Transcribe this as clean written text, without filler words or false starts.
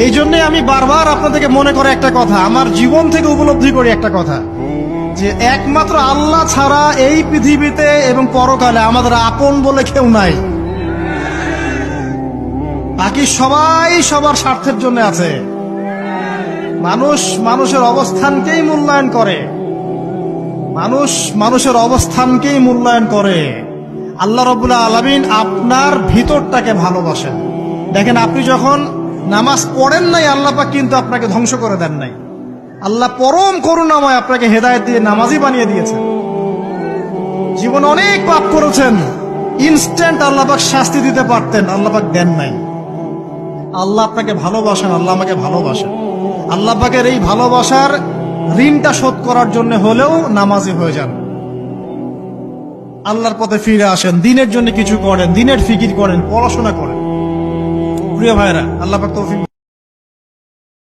এই জন্য আমি বারবার আপনাদেরকে মনে করে একটা কথা, আমার জীবন থেকে উপলব্ধি করি একটা কথা, যে একমাত্র আল্লাহ ছাড়া এই পৃথিবীতে এবং পরকালে আমাদের আপন বলে কেউ নাই। বাকি সবাই সবার স্বার্থের জন্য আছে। মানুষ মানুষের অবস্থানকেই মূল্যায়ন করে, মানুষ মানুষের অবস্থানকেই মূল্যায়ন করে। আল্লাহ রাব্বুল আলামিন আপনার ভিতরটাকে ভালোবাসেন। দেখেন, আপনি যখন নামাজ পড়েন নাই, আল্লাহ পাক কিন্তু আপনাকে ধ্বংস করে দেন নাই। আল্লাহ পরম করুণাময় আপনাকে হেদায়েত দিয়ে নামাজি বানিয়ে দিয়েছেন। জীবনে অনেক পাপ করেছেন, ইনস্ট্যান্ট আল্লাহ পাক শাস্তি দিতে পারতেন, আল্লাহ পাক দেন নাই। আল্লাহ আপনাকে ভালোবাসেন, আল্লাহ আমাকে ভালোবাসেন। আল্লাহ পাকের এই ভালোবাসার ঋণটা শোধ করার জন্য হলেও নামাজি হয়ে যান, আল্লাহর পথে ফিরে আসেন, দিনের জন্য কিছু করেন, দিনের ফিকির করেন, পড়াশোনা করেন। প্রিয় ভাইরা, আল্লাহ পাক তৌফিক